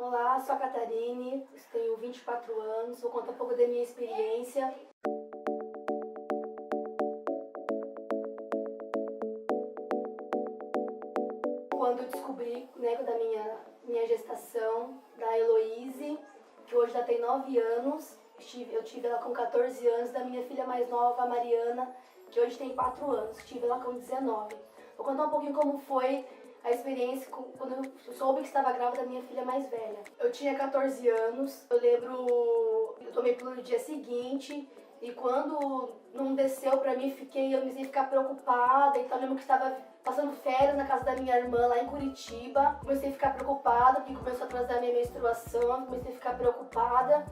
Olá, sou a Catarine, tenho 24 anos, vou contar um pouco da minha experiência. Quando eu descobri, da minha gestação, da Heloíse, que hoje já tem 9 anos, eu tive ela com 14 anos, da minha filha mais nova, a Mariana, que hoje tem 4 anos, tive ela com 19. Vou contar um pouquinho como foi a experiência quando eu soube que estava grávida da minha filha mais velha. Eu tinha 14 anos, eu lembro, eu tomei pílula no dia seguinte, e quando não desceu pra mim, eu comecei a ficar preocupada, então eu lembro que estava passando férias na casa da minha irmã lá em Curitiba. Comecei a ficar preocupada, porque começou a atrasar a minha menstruação, comecei a ficar preocupada.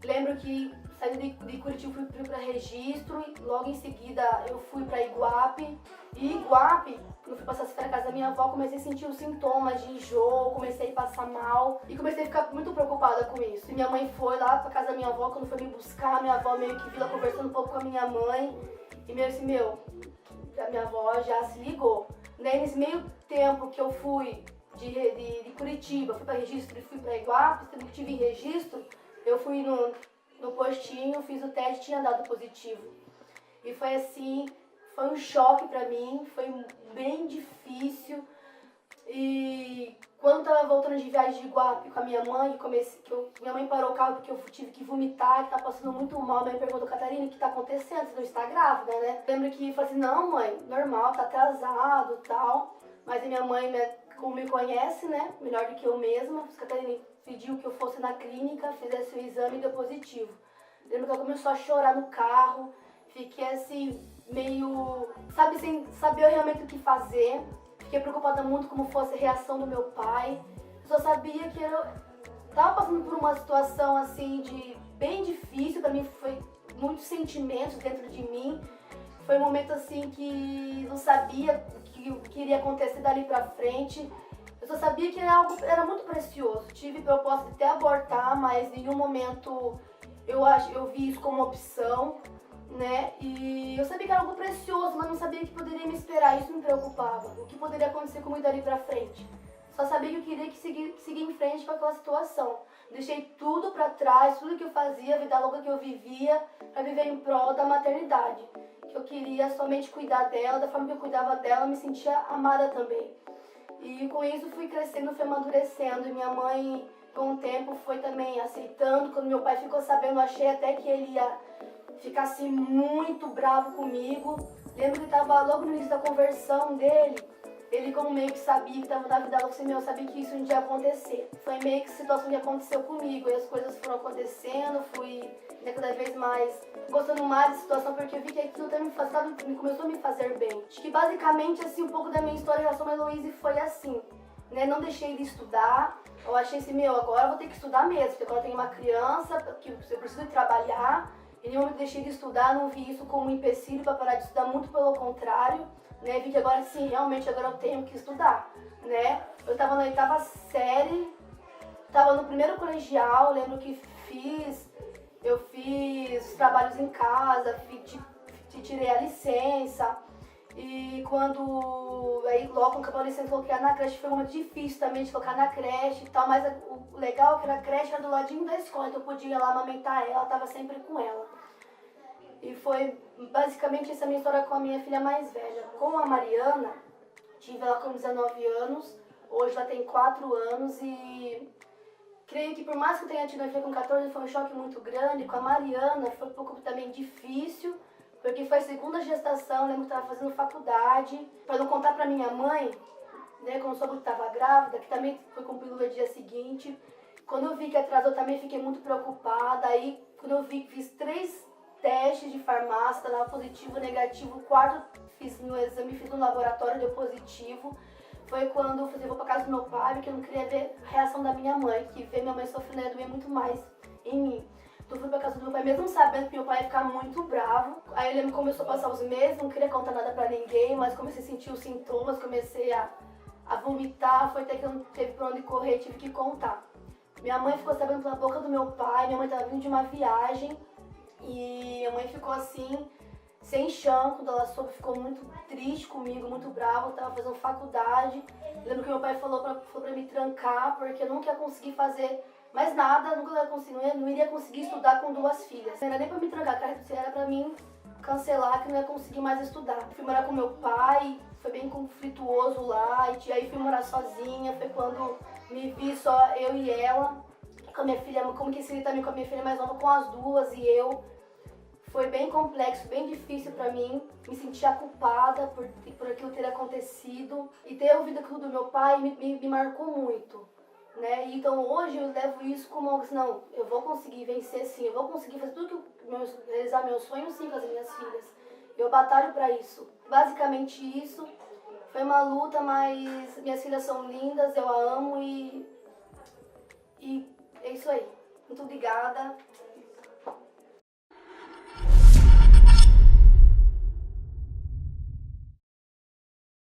Lembro que saindo de Curitiba fui para registro e logo em seguida eu fui para Iguape. E Iguape, quando eu fui passar as férias na casa da minha avó, comecei a sentir os sintomas de enjoo, comecei a passar mal e comecei a ficar muito preocupada com isso. E minha mãe foi lá para casa da minha avó, quando foi me buscar, minha avó meio que viu ela conversando um pouco com a minha mãe e meio assim, a minha avó já se ligou. Daí nesse meio tempo que eu fui de Curitiba, fui para registro e fui para Iguape, sendo que tive em registro, eu fui no postinho, fiz o teste e tinha dado positivo. E foi assim, foi um choque pra mim, foi bem difícil. E quando eu tava voltando de viagem de Iguape com a minha mãe, minha mãe parou o carro porque eu tive que vomitar, que tá passando muito mal. Minha mãe perguntou, Catarina, o que tá acontecendo? Você não está grávida, né? Lembro que eu falei assim, não mãe, normal, tá atrasado e tal. Mas a minha mãe, como me conhece, né, melhor do que eu mesma, Catarina pediu que eu fosse na clínica, fizesse o exame e deu positivo. Lembro que ela começou a chorar no carro, fiquei assim, meio, sem saber realmente o que fazer. Fiquei preocupada muito como fosse a reação do meu pai. Eu só sabia que eu tava passando por uma situação assim, bem difícil, pra mim foi muitos sentimentos dentro de mim. Foi um momento assim que não sabia o que iria acontecer dali pra frente. Eu só sabia que era muito precioso. Tive proposta de até abortar, mas em nenhum momento eu vi isso como opção, né? E eu sabia que era algo precioso, mas não sabia que poderia me esperar. Isso me preocupava. O que poderia acontecer comigo dali pra frente. Só sabia que eu queria seguir em frente com aquela situação. Deixei tudo pra trás, tudo que eu fazia, a vida louca que eu vivia, pra viver em prol da maternidade. Que eu queria somente cuidar dela, da forma que eu cuidava dela, eu me sentia amada também. E com isso fui crescendo, fui amadurecendo. E minha mãe, com o tempo, foi também aceitando. Quando meu pai ficou sabendo, eu achei até que ele ia ficar assim muito bravo comigo. Lembro que estava logo no início da conversão dele, ele como meio que sabia que estava na vida louca, assim, eu sabia que isso um dia ia acontecer. Foi meio que a situação que aconteceu comigo. E as coisas foram acontecendo, fui cada vez mais gostando mais da situação, porque eu vi que aquilo também começou a me fazer bem. Acho que basicamente assim, um pouco da minha história em relação a Heloíse foi assim, né? Não deixei de estudar, eu achei assim, agora eu vou ter que estudar mesmo, porque agora eu tenho uma criança, que eu preciso trabalhar. Em nenhum momento deixei de estudar, não vi isso como um empecilho para parar de estudar, muito pelo contrário, né? Vi que agora sim, realmente agora eu tenho que estudar, né? Eu estava na 8ª série, estava no primeiro colegial, lembro que eu fiz trabalhos em casa, tirei a licença. E aí logo quando acabou a licença, coloquei ela na creche, foi um momento difícil também de colocar na creche e tal, mas o legal é que a creche era do ladinho da escola, então eu podia ir lá amamentar ela, estava sempre com ela. E foi basicamente essa minha história com a minha filha mais velha. Com a Mariana, tive ela com 19 anos, hoje ela tem 4 anos e creio que por mais que eu tenha tido a filha com 14, foi um choque muito grande. Com a Mariana foi um pouco também difícil, porque foi a 2ª gestação, lembro que estava fazendo faculdade. Para não contar para minha mãe, né, quando soube que estava grávida, que também foi com pílula no dia seguinte. Quando eu vi que atrasou, eu também fiquei muito preocupada. Aí, quando eu vi que fiz 3 testes de farmácia, dava positivo, negativo, o 4º fiz no exame, fiz no laboratório, deu positivo. Foi quando eu vou pra casa do meu pai, porque eu não queria ver a reação da minha mãe, que ver minha mãe sofrendo ia doer muito mais em mim. Então eu fui pra casa do meu pai, mesmo sabendo que meu pai ia ficar muito bravo. Aí eu lembro que começou a passar os meses, não queria contar nada pra ninguém, mas comecei a sentir os sintomas, comecei a vomitar, foi até que eu não teve pra onde correr, tive que contar. Minha mãe ficou sabendo pela boca do meu pai, minha mãe tava vindo de uma viagem, e minha mãe ficou assim, sem chão. Quando ela soube, ficou muito triste comigo, muito brava. Eu tava fazendo faculdade. Lembro que meu pai falou pra me trancar, porque eu nunca ia conseguir fazer mais nada, nunca ia conseguir, não iria conseguir estudar com 2 filhas. Não era nem pra me trancar, era pra mim cancelar, que não ia conseguir mais estudar. Fui morar com meu pai, foi bem conflituoso lá, e aí fui morar sozinha. Foi quando me vi só eu e ela, com a minha filha, como que seria também com a minha filha mais nova, com as 2 e eu. Foi bem complexo, bem difícil pra mim, me sentia culpada por aquilo ter acontecido. E ter ouvido aquilo do meu pai me marcou muito, né? Então hoje eu levo isso como algo assim, não, eu vou conseguir vencer sim, eu vou conseguir fazer tudo realizar meus sonhos sim com as minhas filhas. Eu batalho pra isso. Basicamente isso. Foi uma luta, mas minhas filhas são lindas, eu a amo e é isso aí. Muito obrigada.